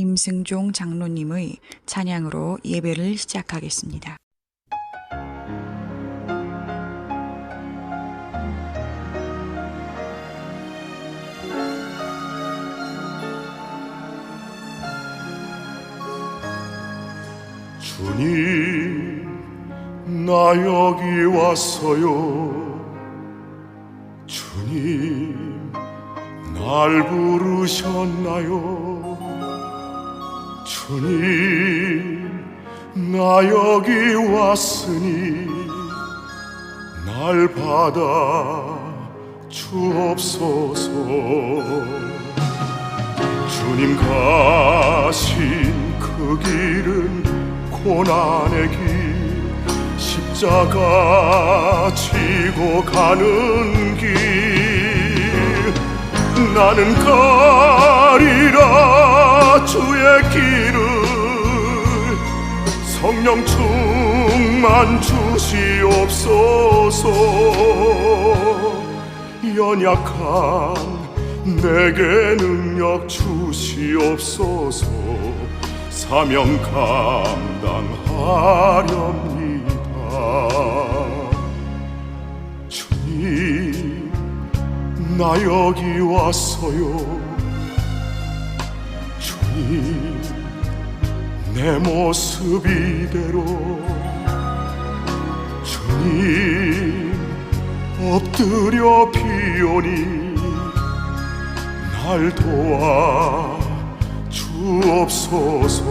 임승종 장로님의 찬양으로 예배를 시작하겠습니다. 주님, 나 여기 왔어요. 주님, 날 부르셨나요? 주님, 나 여기 왔으니 날 받아 주옵소서. 주님 가신 그 길은 고난의 길, 십자가 지고 가는 길, 나는 가리라 주의 길을. 성령 충만 주시옵소서. 연약한 내게 능력 주시옵소서. 사명 감당하렵니다. 주님, 나 여기 왔어요. 주님, 내 모습 이대로. 주님, 엎드려 비오니 날 도와 주옵소서.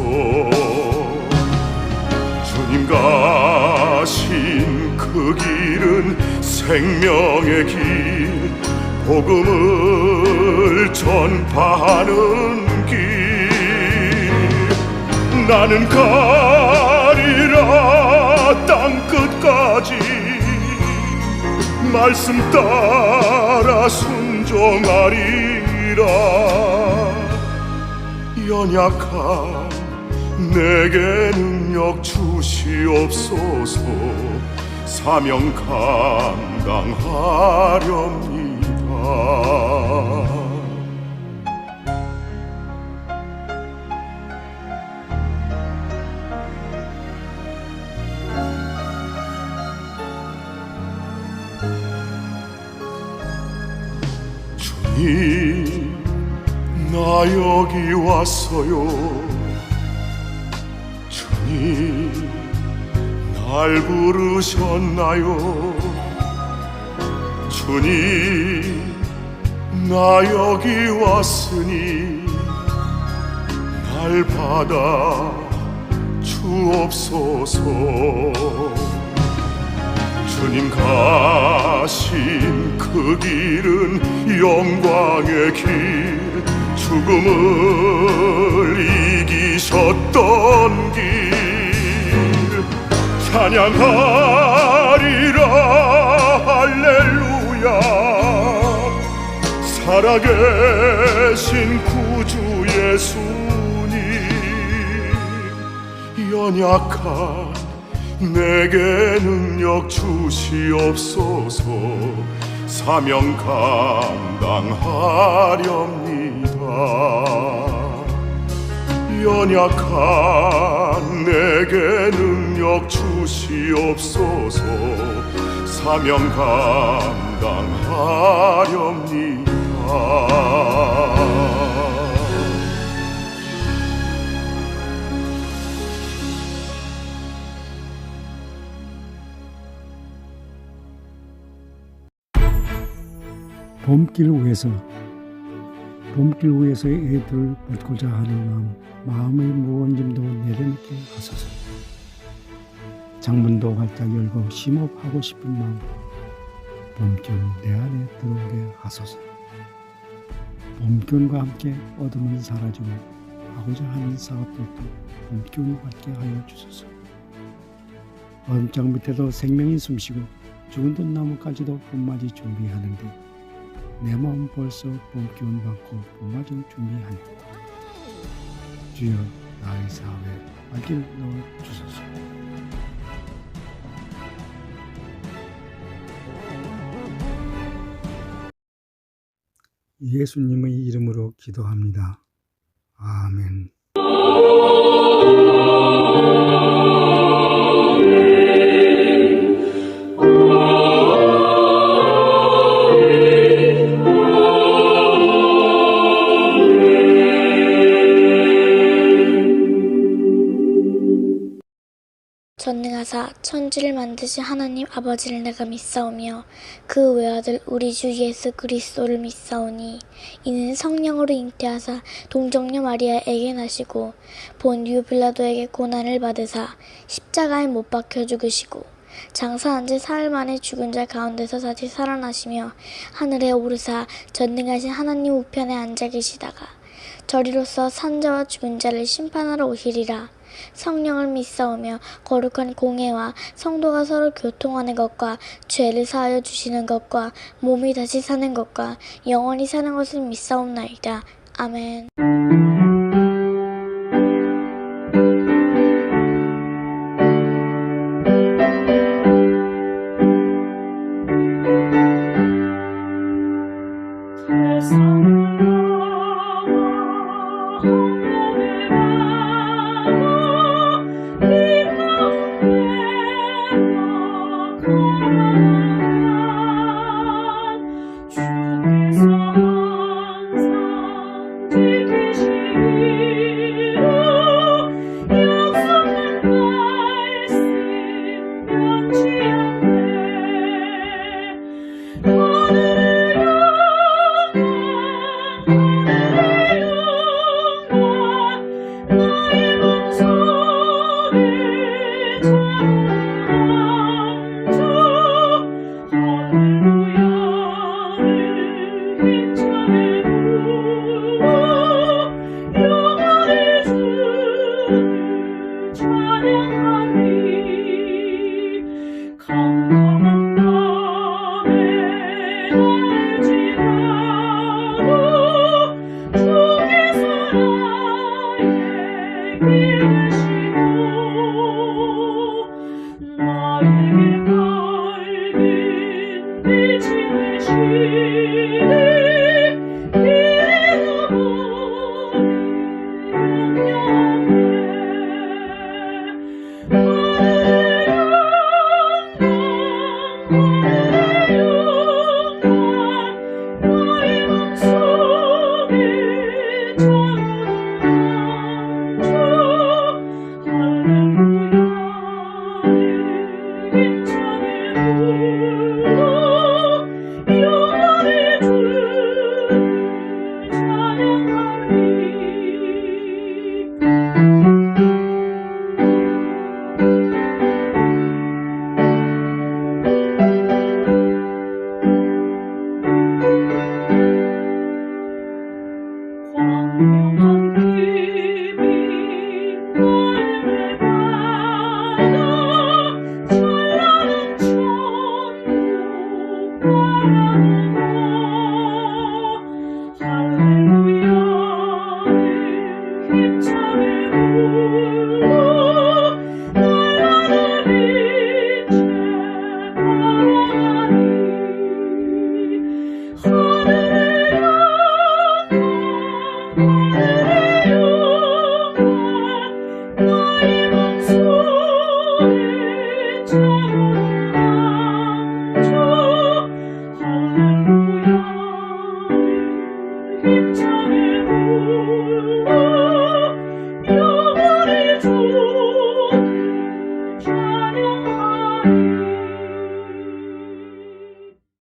주님 가신 그 길은 생명의 길, 복음을 전파하는 길. 나는 가리라 땅 끝까지, 말씀 따라 순종하리라. 연약한 내게 능력 주시옵소서. 사명 감당하렵니다. 주님, 나 여기 왔어요. 주님, 날 부르셨나요? 주님, 나 여기 왔으니 날 받아 주옵소서. 주님 가신 그 길은 영광의 길, 죽음을 이기셨던 길. 찬양하리라 할렐루야. 살아계신 구주 예수님, 연약한 내게 능력 주시옵소서. 사명 감당하렵니다. 연약한 내게 능력 주시옵소서. 사명 감당하렵니다. 봄길 위에서 애들을 벗고자 하는 마음의 무거운 짐도 내려놓게 하소서. 창문도 활짝 열고 심호흡하고 싶은 마음, 봄기운 내 안에 들어오게 하소서. 봄기운과 함께 어둠은 사라지고 하고자 하는 사업들도 봄기운을 받게 하여 주소서. 얼음장 밑에도 생명이 숨쉬고 죽은 듯 나무까지도 봄맞이 준비하는데 내 마음 벌써 봄기운 받고 봄맞이 준비하니 주여 나의 사업에 발길을 넣어 주소서. 예수님의 이름으로 기도합니다. 아멘. 전능하사 천지를 만드신 하나님 아버지를 내가 믿사오며 그 외아들 우리 주 예수 그리스도를 믿사오니 이는 성령으로 잉태하사 동정녀 마리아에게 나시고 본디오 빌라도에게 고난을 받으사 십자가에 못 박혀 죽으시고 장사한 지 사흘 만에 죽은 자 가운데서 다시 살아나시며 하늘에 오르사 전능하신 하나님 우편에 앉아 계시다가 저리로서 산자와 죽은 자를 심판하러 오시리라. 성령을 믿사오며 거룩한 공회와 성도가 서로 교통하는 것과 죄를 사하여 주시는 것과 몸이 다시 사는 것과 영원히 사는 것을 믿사옵나이다. 아멘.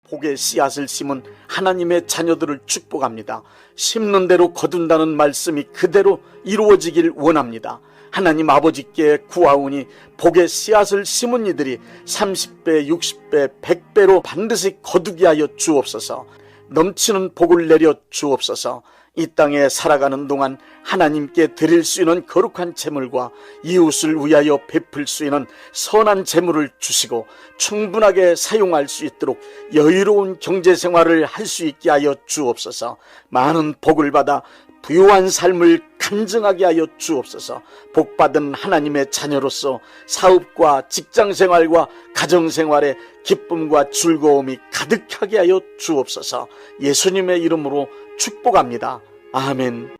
복의 씨앗을 심은 하나님의 자녀들을 축복합니다. 심는 대로 거둔다는 말씀이 그대로 이루어지길 원합니다. 하나님 아버지께 구하오니 복의 씨앗을 심은 이들이 30배, 60배, 100배로 반드시 거두게 하여 주옵소서. 넘치는 복을 내려 주옵소서. 이 땅에 살아가는 동안 하나님께 드릴 수 있는 거룩한 재물과 이웃을 위하여 베풀 수 있는 선한 재물을 주시고 충분하게 사용할 수 있도록 여유로운 경제생활을 할 수 있게 하여 주옵소서. 많은 복을 받아 부유한 삶을 간증하게 하여 주옵소서. 복받은 하나님의 자녀로서 사업과 직장생활과 가정생활에 기쁨과 즐거움이 가득하게 하여 주옵소서. 예수님의 이름으로 축복합니다. 아멘.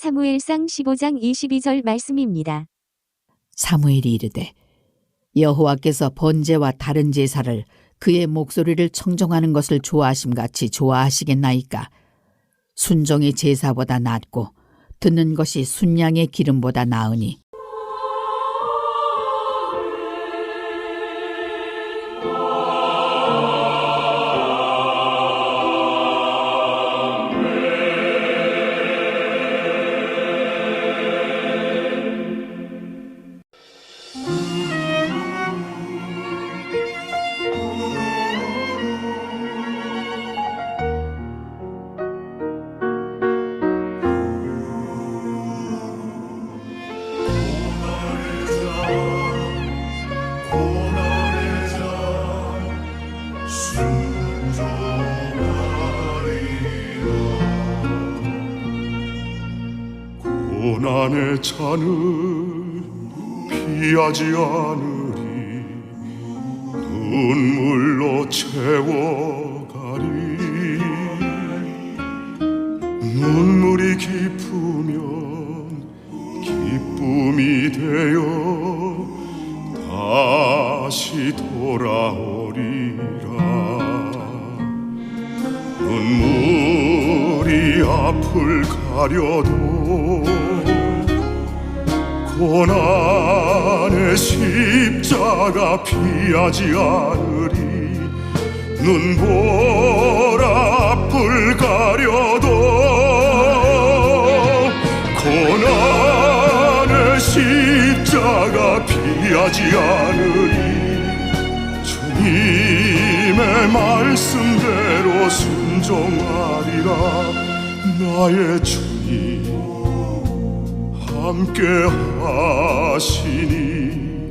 사무엘상 15장 22절 말씀입니다. 사무엘이 이르되 여호와께서 번제와 다른 제사를 그의 목소리를 청정하는 것을 좋아하심같이 좋아하시겠나이까. 순종이 제사보다 낫고 듣는 것이 순양의 기름보다 나으니. 고난의 잔을 피하지 않으리 눈물로 채워가리 눈물이 깊으면 기쁨이 되어 다시 돌아오리라 눈물이 앞을 가려도 고난의 십자가 피하지 않으리 눈보라 앞을 가려도 고난의 십자가 피하지 않으리 주님의 말씀대로 순종하리라 나의 주님 함께 하시니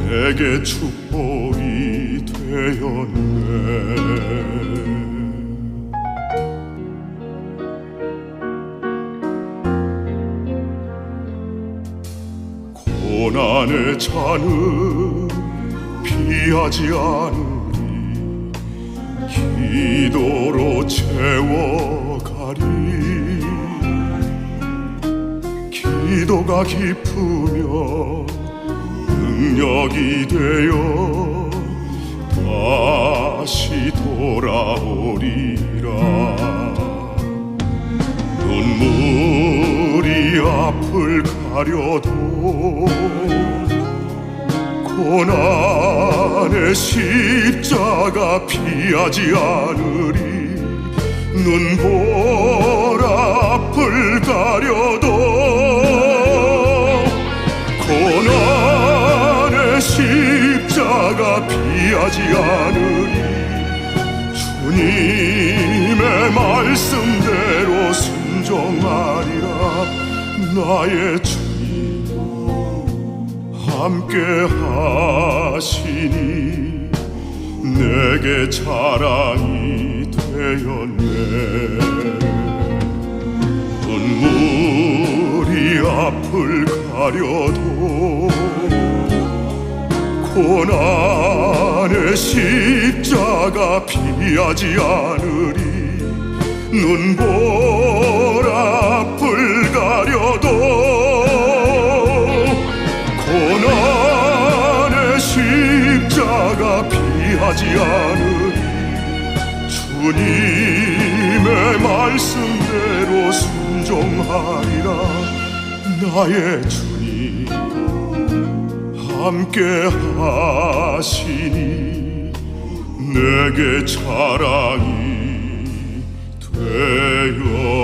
내게 축복이 되었네 고난의 잔을 피하지 않으리 기도로 채워가리 기도가 깊으면 능력이 되어 다시 돌아오리라 눈물이 앞을 가려도 고난의 십자가 피하지 않으리 눈보라 앞을 가려도 고난의 십자가 피하지 않으리 주님의 말씀대로 순종하리라 나의 주님 함께 하시니 내게 자랑이 되었네 눈물이 앞을 가려도 고난의 십자가 피하지 않으리 눈보라 앞을 가려도 고난의 십자가 피하지 않으리 주님의 말씀대로 순종하리라 나의 주님 함께 하시니 내게 자랑이 되었네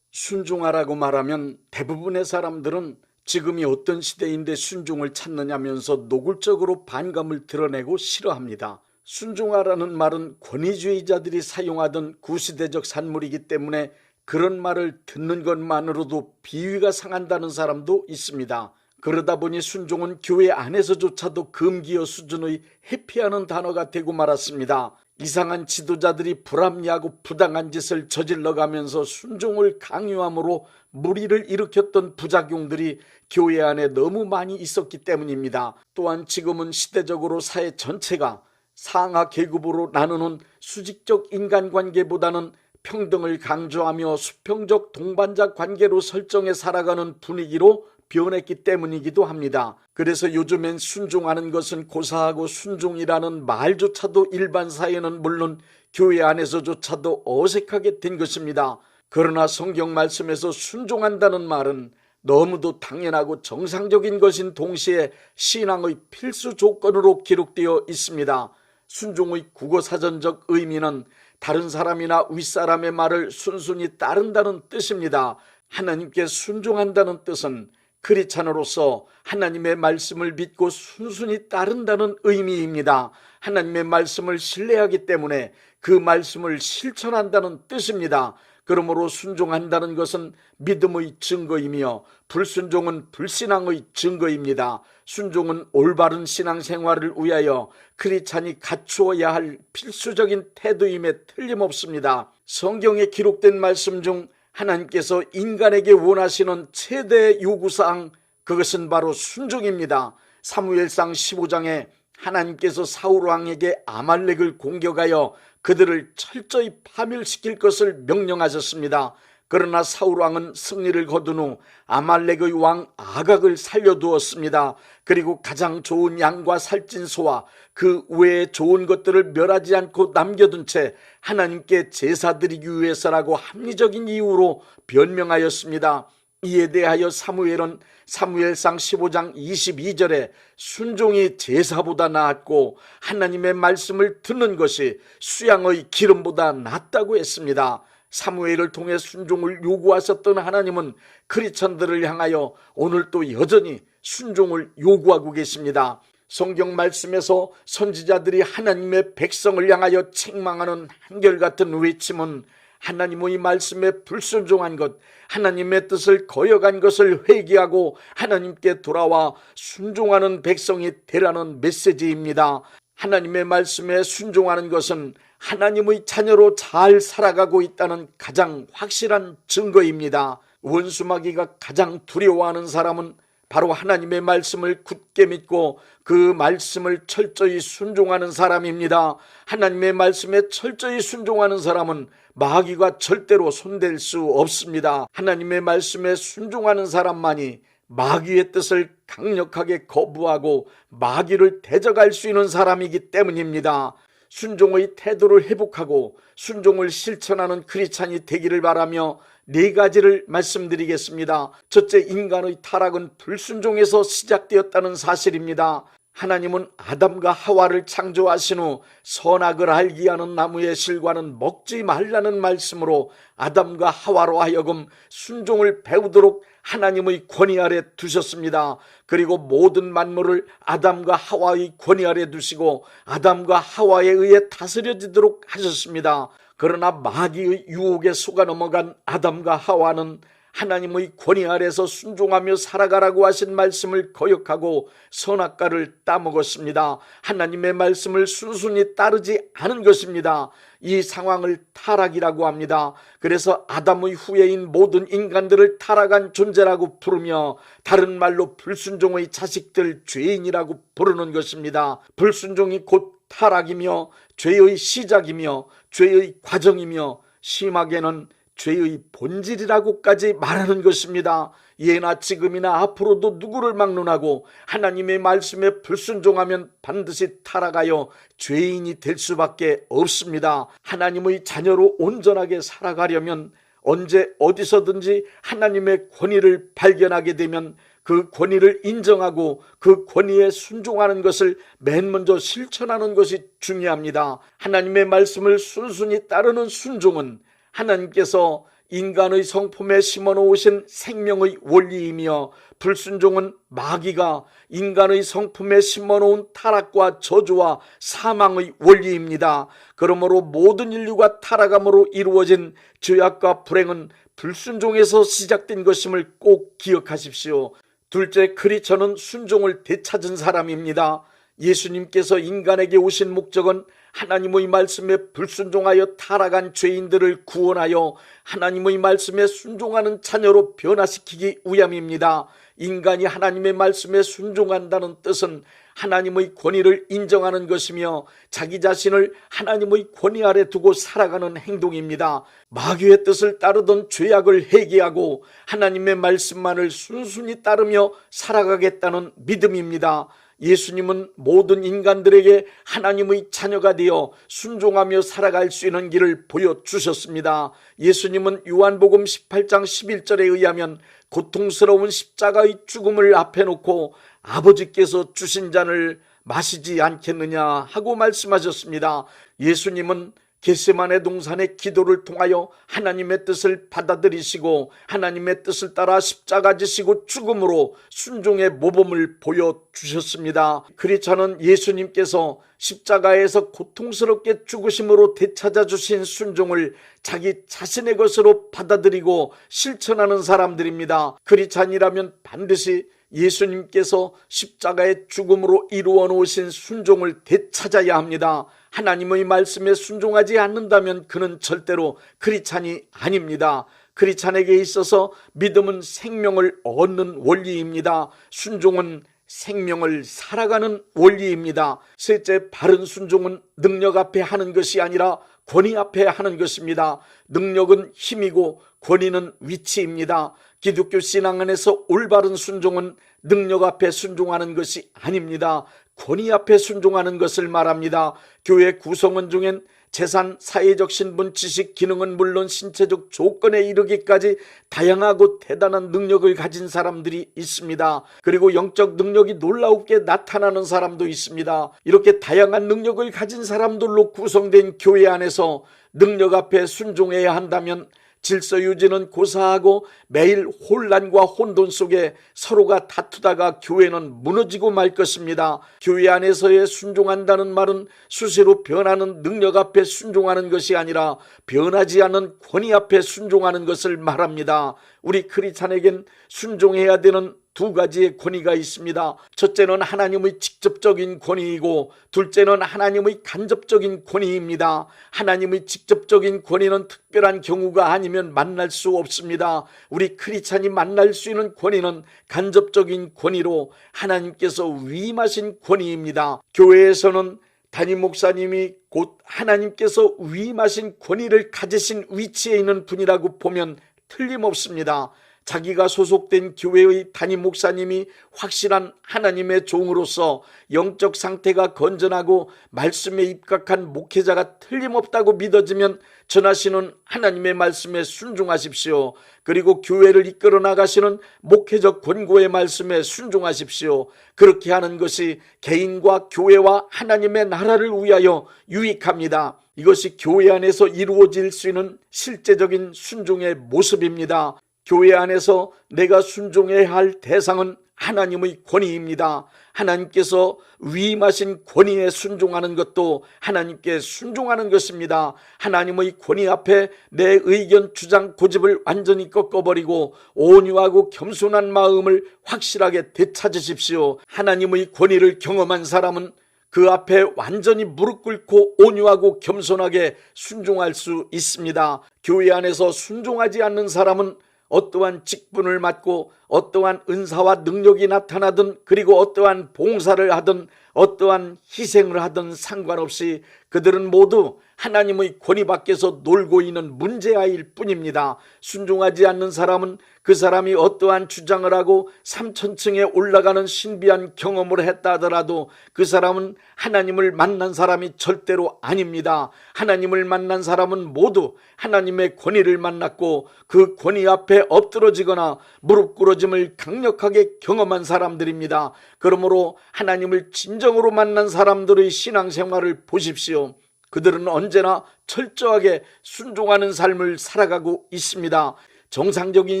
순종하라고 말하면 대부분의 사람들은 지금이 어떤 시대인데 순종을 찾느냐면서 노골적으로 반감을 드러내고 싫어합니다. 순종하라는 말은 권위주의자들이 사용하던 구시대적 산물이기 때문에 그런 말을 듣는 것만으로도 비위가 상한다는 사람도 있습니다. 그러다 보니 순종은 교회 안에서조차도 금기어 수준의 회피하는 단어가 되고 말았습니다. 이상한 지도자들이 불합리하고 부당한 짓을 저질러가면서 순종을 강요함으로 무리를 일으켰던 부작용들이 교회 안에 너무 많이 있었기 때문입니다. 또한 지금은 시대적으로 사회 전체가 상하 계급으로 나누는 수직적 인간관계보다는 평등을 강조하며 수평적 동반자 관계로 설정해 살아가는 분위기로 변했기 때문이기도 합니다. 그래서 요즘엔 순종하는 것은 고사하고 순종이라는 말조차도 일반 사회는 물론 교회 안에서조차도 어색하게 된 것입니다. 그러나 성경 말씀에서 순종한다는 말은 너무도 당연하고 정상적인 것인 동시에 신앙의 필수 조건으로 기록되어 있습니다. 순종의 국어사전적 의미는 다른 사람이나 윗사람의 말을 순순히 따른다는 뜻입니다. 하나님께 순종한다는 뜻은 크리스찬으로서 하나님의 말씀을 믿고 순순히 따른다는 의미입니다. 하나님의 말씀을 신뢰하기 때문에 그 말씀을 실천한다는 뜻입니다. 그러므로 순종한다는 것은 믿음의 증거이며 불순종은 불신앙의 증거입니다. 순종은 올바른 신앙생활을 위하여 크리스찬이 갖추어야 할 필수적인 태도임에 틀림없습니다. 성경에 기록된 말씀 중 하나님께서 인간에게 원하시는 최대 요구사항, 그것은 바로 순종입니다. 사무엘상 15장에 하나님께서 사울왕에게 아말렉을 공격하여 그들을 철저히 파멸시킬 것을 명령하셨습니다. 그러나 사울왕은 승리를 거둔 후 아말렉의 왕 아각을 살려두었습니다. 그리고 가장 좋은 양과 살찐 소와 그 외에 좋은 것들을 멸하지 않고 남겨둔 채 하나님께 제사드리기 위해서라고 합리적인 이유로 변명하였습니다. 이에 대하여 사무엘은 사무엘상 15장 22절에 순종이 제사보다 나았고 하나님의 말씀을 듣는 것이 수양의 기름보다 낫다고 했습니다. 사무엘을 통해 순종을 요구하셨던 하나님은 크리스천들을 향하여 오늘도 여전히 순종을 요구하고 계십니다. 성경 말씀에서 선지자들이 하나님의 백성을 향하여 책망하는 한결같은 외침은 하나님의 말씀에 불순종한 것, 하나님의 뜻을 거역한 것을 회개하고 하나님께 돌아와 순종하는 백성이 되라는 메시지입니다. 하나님의 말씀에 순종하는 것은 하나님의 자녀로 잘 살아가고 있다는 가장 확실한 증거입니다. 원수마귀가 가장 두려워하는 사람은 바로 하나님의 말씀을 굳게 믿고 그 말씀을 철저히 순종하는 사람입니다. 하나님의 말씀에 철저히 순종하는 사람은 마귀가 절대로 손댈 수 없습니다. 하나님의 말씀에 순종하는 사람만이 마귀의 뜻을 강력하게 거부하고 마귀를 대적할 수 있는 사람이기 때문입니다. 순종의 태도를 회복하고 순종을 실천하는 크리스찬이 되기를 바라며 4가지를 말씀드리겠습니다. 첫째, 인간의 타락은 불순종에서 시작되었다는 사실입니다. 하나님은 아담과 하와를 창조하신 후 선악을 알게 하는 나무의 실과는 먹지 말라는 말씀으로 아담과 하와로 하여금 순종을 배우도록 하나님의 권위 아래 두셨습니다. 그리고 모든 만물을 아담과 하와의 권위 아래 두시고 아담과 하와에 의해 다스려지도록 하셨습니다. 그러나 마귀의 유혹에 속아 넘어간 아담과 하와는 하나님의 권위 아래서 순종하며 살아가라고 하신 말씀을 거역하고 선악과를 따먹었습니다. 하나님의 말씀을 순순히 따르지 않은 것입니다. 이 상황을 타락이라고 합니다. 그래서 아담의 후예인 모든 인간들을 타락한 존재라고 부르며 다른 말로 불순종의 자식들, 죄인이라고 부르는 것입니다. 불순종이 곧 타락이며 죄의 시작이며 죄의 과정이며 심하게는 죄의 본질이라고까지 말하는 것입니다. 예나 지금이나 앞으로도 누구를 막론하고 하나님의 말씀에 불순종하면 반드시 타락하여 죄인이 될 수밖에 없습니다. 하나님의 자녀로 온전하게 살아가려면 언제 어디서든지 하나님의 권위를 발견하게 되면 그 권위를 인정하고 그 권위에 순종하는 것을 맨 먼저 실천하는 것이 중요합니다. 하나님의 말씀을 순순히 따르는 순종은 하나님께서 인간의 성품에 심어놓으신 생명의 원리이며 불순종은 마귀가 인간의 성품에 심어놓은 타락과 저주와 사망의 원리입니다. 그러므로 모든 인류가 타락함으로 이루어진 죄악과 불행은 불순종에서 시작된 것임을 꼭 기억하십시오. 둘째, 크리스천은 순종을 되찾은 사람입니다. 예수님께서 인간에게 오신 목적은 하나님의 말씀에 불순종하여 타락한 죄인들을 구원하여 하나님의 말씀에 순종하는 자녀로 변화시키기 위함입니다. 인간이 하나님의 말씀에 순종한다는 뜻은 하나님의 권위를 인정하는 것이며 자기 자신을 하나님의 권위 아래 두고 살아가는 행동입니다. 마귀의 뜻을 따르던 죄악을 회개하고 하나님의 말씀만을 순순히 따르며 살아가겠다는 믿음입니다. 예수님은 모든 인간들에게 하나님의 자녀가 되어 순종하며 살아갈 수 있는 길을 보여주셨습니다. 예수님은 요한복음 18장 11절에 의하면 고통스러운 십자가의 죽음을 앞에 놓고 아버지께서 주신 잔을 마시지 않겠느냐 하고 말씀하셨습니다. 예수님은 겟세마네 동산의 기도를 통하여 하나님의 뜻을 받아들이시고 하나님의 뜻을 따라 십자가 지시고 죽음으로 순종의 모범을 보여주셨습니다. 그리스도는 예수님께서 십자가에서 고통스럽게 죽으심으로 되찾아 주신 순종을 자기 자신의 것으로 받아들이고 실천하는 사람들입니다. 그리스도인이라면 반드시 예수님께서 십자가의 죽음으로 이루어 놓으신 순종을 되찾아야 합니다. 하나님의 말씀에 순종하지 않는다면 그는 절대로 크리스찬이 아닙니다. 크리스찬에게 있어서 믿음은 생명을 얻는 원리입니다. 순종은 생명을 살아가는 원리입니다. 셋째, 바른 순종은 능력 앞에 하는 것이 아니라 권위 앞에 하는 것입니다. 능력은 힘이고 권위는 위치입니다. 기독교 신앙 안에서 올바른 순종은 능력 앞에 순종하는 것이 아닙니다. 권위 앞에 순종하는 것을 말합니다. 교회 구성원 중엔 재산, 사회적 신분, 지식, 기능은 물론 신체적 조건에 이르기까지 다양하고 대단한 능력을 가진 사람들이 있습니다. 그리고 영적 능력이 놀라우게 나타나는 사람도 있습니다. 이렇게 다양한 능력을 가진 사람들로 구성된 교회 안에서 능력 앞에 순종해야 한다면 질서 유지는 고사하고 매일 혼란과 혼돈 속에 서로가 다투다가 교회는 무너지고 말 것입니다. 교회 안에서의 순종한다는 말은 수시로 변하는 능력 앞에 순종하는 것이 아니라 변하지 않는 권위 앞에 순종하는 것을 말합니다. 우리 크리스찬에겐 순종해야 되는 두 가지의 권위가 있습니다. 첫째는 하나님의 직접적인 권위이고 둘째는 하나님의 간접적인 권위입니다. 하나님의 직접적인 권위는 특별한 경우가 아니면 만날 수 없습니다. 우리 크리스찬이 만날 수 있는 권위는 간접적인 권위로 하나님께서 위임하신 권위입니다. 교회에서는 담임 목사님이 곧 하나님께서 위임하신 권위를 가지신 위치에 있는 분이라고 보면 틀림없습니다. 자기가 소속된 교회의 담임 목사님이 확실한 하나님의 종으로서 영적 상태가 건전하고 말씀에 입각한 목회자가 틀림없다고 믿어지면 전하시는 하나님의 말씀에 순종하십시오. 그리고 교회를 이끌어 나가시는 목회적 권고의 말씀에 순종하십시오. 그렇게 하는 것이 개인과 교회와 하나님의 나라를 위하여 유익합니다. 이것이 교회 안에서 이루어질 수 있는 실제적인 순종의 모습입니다. 교회 안에서 내가 순종해야 할 대상은 하나님의 권위입니다. 하나님께서 위임하신 권위에 순종하는 것도 하나님께 순종하는 것입니다. 하나님의 권위 앞에 내 의견, 주장, 고집을 완전히 꺾어버리고 온유하고 겸손한 마음을 확실하게 되찾으십시오. 하나님의 권위를 경험한 사람은 그 앞에 완전히 무릎 꿇고 온유하고 겸손하게 순종할 수 있습니다. 교회 안에서 순종하지 않는 사람은 어떠한 직분을 맡고 어떠한 은사와 능력이 나타나든 그리고 어떠한 봉사를 하든 어떠한 희생을 하든 상관없이 그들은 모두 하나님의 권위 밖에서 놀고 있는 문제아일 뿐입니다. 순종하지 않는 사람은 그 사람이 어떠한 주장을 하고 3000층에 올라가는 신비한 경험을 했다 하더라도 그 사람은 하나님을 만난 사람이 절대로 아닙니다. 하나님을 만난 사람은 모두 하나님의 권위를 만났고 그 권위 앞에 엎드러지거나 무릎 꿇어짐을 강력하게 경험한 사람들입니다. 그러므로 하나님을 진정으로 만난 사람들의 신앙생활을 보십시오. 그들은 언제나 철저하게 순종하는 삶을 살아가고 있습니다. 정상적인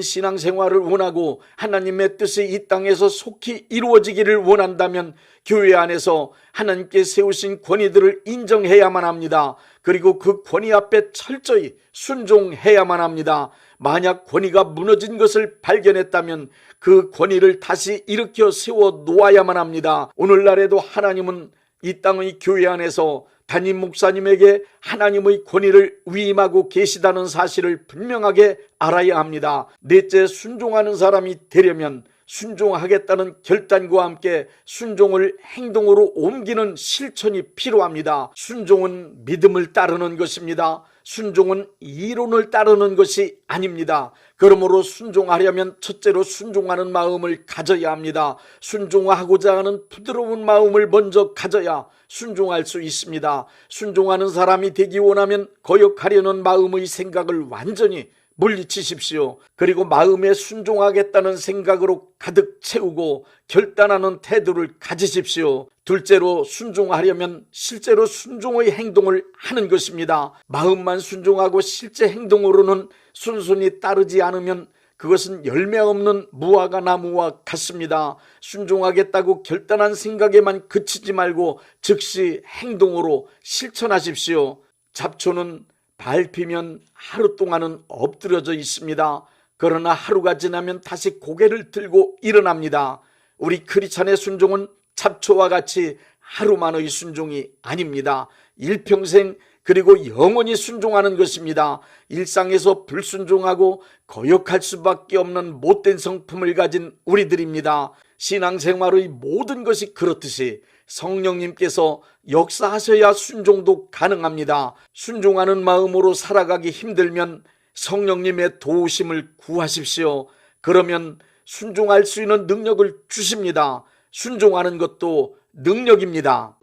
신앙생활을 원하고 하나님의 뜻이 이 땅에서 속히 이루어지기를 원한다면 교회 안에서 하나님께 세우신 권위들을 인정해야만 합니다. 그리고 그 권위 앞에 철저히 순종해야만 합니다. 만약 권위가 무너진 것을 발견했다면 그 권위를 다시 일으켜 세워 놓아야만 합니다. 오늘날에도 하나님은 이 땅의 교회 안에서 담임 목사님에게 하나님의 권위를 위임하고 계시다는 사실을 분명하게 알아야 합니다. 넷째, 순종하는 사람이 되려면 순종하겠다는 결단과 함께 순종을 행동으로 옮기는 실천이 필요합니다. 순종은 믿음을 따르는 것입니다. 순종은 이론을 따르는 것이 아닙니다. 그러므로 순종하려면 첫째로 순종하는 마음을 가져야 합니다. 순종하고자 하는 부드러운 마음을 먼저 가져야 순종할 수 있습니다. 순종하는 사람이 되기 원하면 거역하려는 마음의 생각을 완전히 물리치십시오. 그리고 마음에 순종하겠다는 생각으로 가득 채우고 결단하는 태도를 가지십시오. 둘째로 순종하려면 실제로 순종의 행동을 하는 것입니다. 마음만 순종하고 실제 행동으로는 순순히 따르지 않으면 그것은 열매 없는 무화과 나무와 같습니다. 순종하겠다고 결단한 생각에만 그치지 말고 즉시 행동으로 실천하십시오. 잡초는 밟히면 하루 동안은 엎드려져 있습니다. 그러나 하루가 지나면 다시 고개를 들고 일어납니다. 우리 크리스찬의 순종은 잡초와 같이 하루만의 순종이 아닙니다. 일평생 그리고 영원히 순종하는 것입니다. 일상에서 불순종하고 거역할 수밖에 없는 못된 성품을 가진 우리들입니다. 신앙생활의 모든 것이 그렇듯이 성령님께서 역사하셔야 순종도 가능합니다. 순종하는 마음으로 살아가기 힘들면 성령님의 도우심을 구하십시오. 그러면 순종할 수 있는 능력을 주십니다. 순종하는 것도 능력입니다.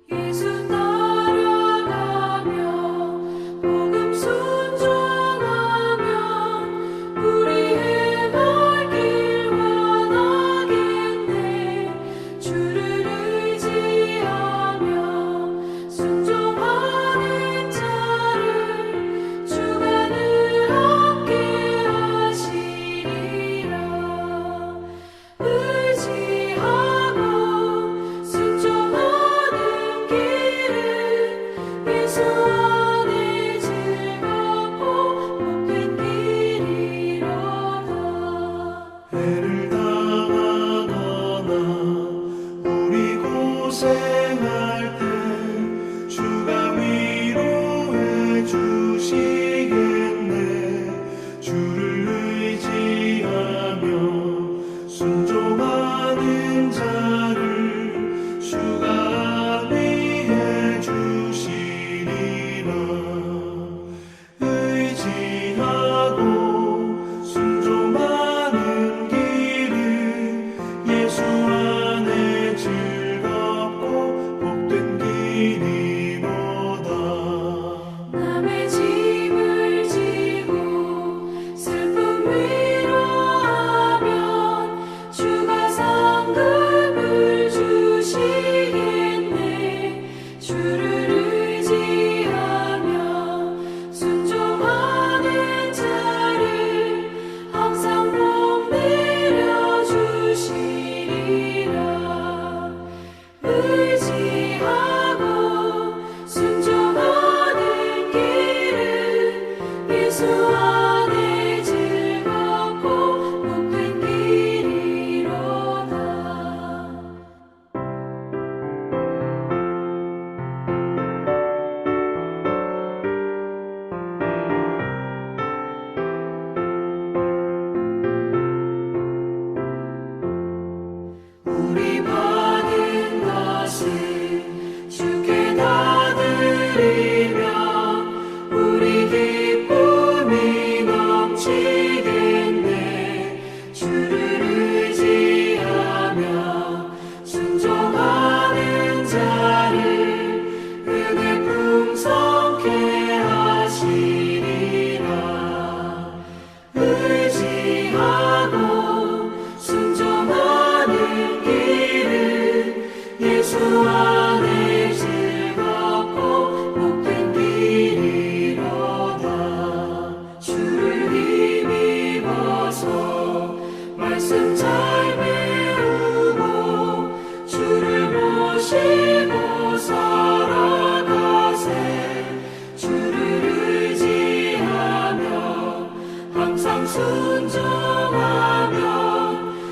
항상 순종하며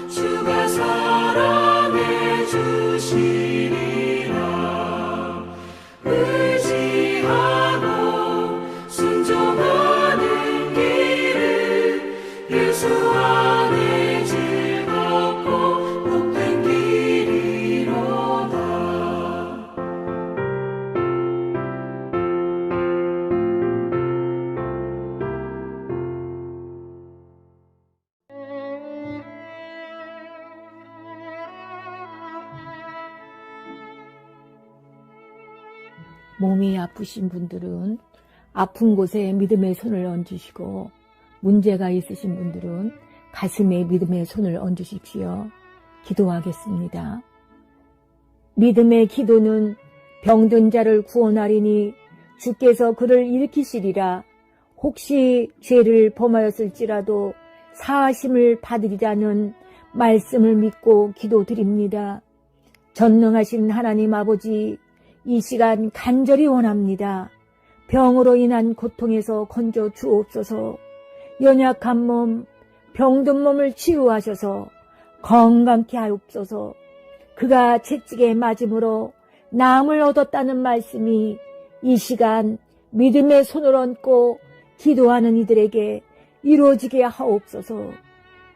주 주가 사랑해 주시리라. 의지하고 순종하는 길을 예수 안에 즐겁고 복된 길이로다. 몸이 아프신 분들은 아픈 곳에 믿음의 손을 얹으시고, 문제가 있으신 분들은 가슴에 믿음의 손을 얹으십시오. 기도하겠습니다. 믿음의 기도는 병든 자를 구원하리니 주께서 그를 일으키시리라. 혹시 죄를 범하였을지라도 사하심을 받으리라는 말씀을 믿고 기도드립니다. 전능하신 하나님 아버지, 이 시간 간절히 원합니다. 병으로 인한 고통에서 건져 주옵소서. 연약한 몸, 병든 몸을 치유하셔서 건강케 하옵소서. 그가 채찍에 맞음으로 나음을 얻었다는 말씀이 이 시간 믿음의 손을 얹고 기도하는 이들에게 이루어지게 하옵소서.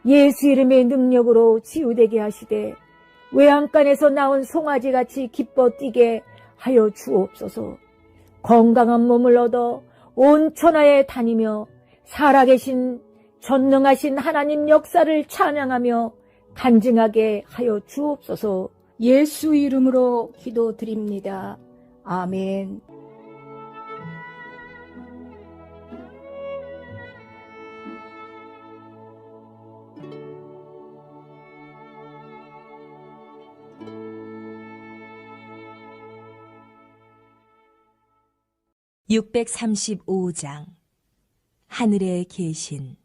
예수 이름의 능력으로 치유되게 하시되 외양간에서 나온 송아지같이 기뻐 뛰게 하여 주옵소서. 건강한 몸을 얻어 온 천하에 다니며 살아계신 전능하신 하나님 역사를 찬양하며 간증하게 하여 주옵소서. 예수 이름으로 기도드립니다. 아멘. (635장) 하늘에 계신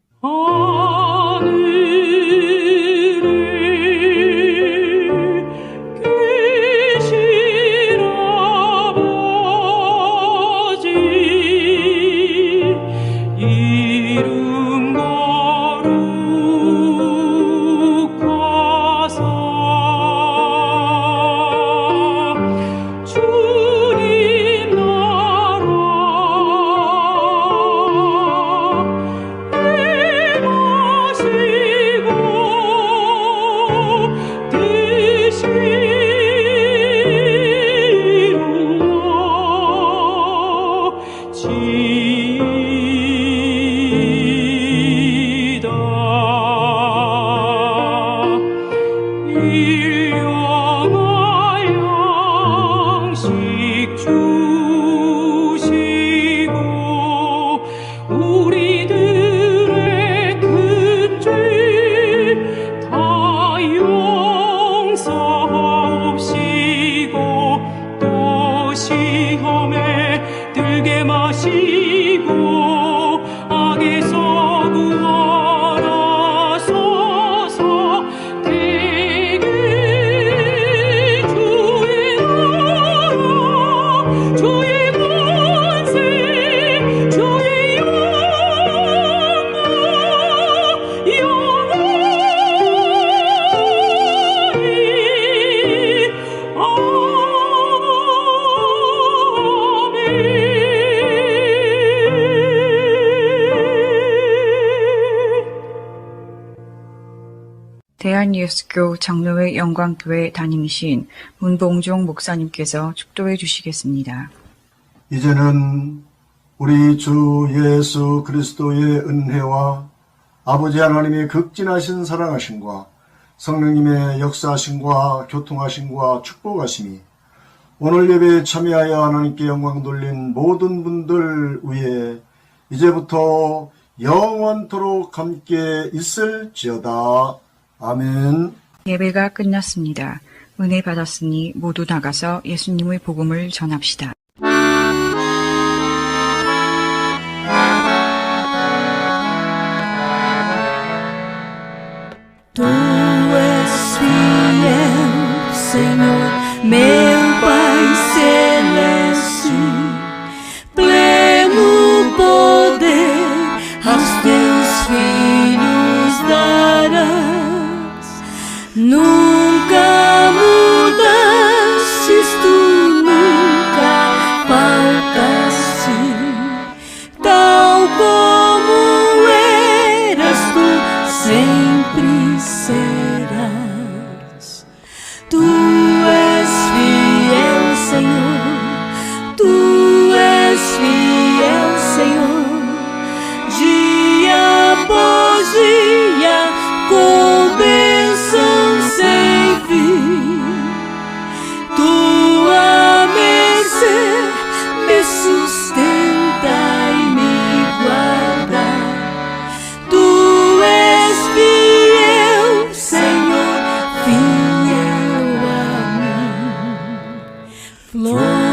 대한예수교 장로회 영광교회 담임이신 문봉종 목사님께서 축도해 주시겠습니다. 이제는 우리 주 예수 그리스도의 은혜와 아버지 하나님의 극진하신 사랑하심과 성령님의 역사하심과 교통하심과 축복하심이 오늘 예배에 참여하여 하나님께 영광 돌린 모든 분들 위에 이제부터 영원토록 함께 있을지어다. 아멘. 예배가 끝났습니다. 은혜 받았으니 모두 나가서 예수님의 복음을 전합시다. Tu és fiel, Senhor, meu Pai celeste, pleno poder aos teus filhos darás. flow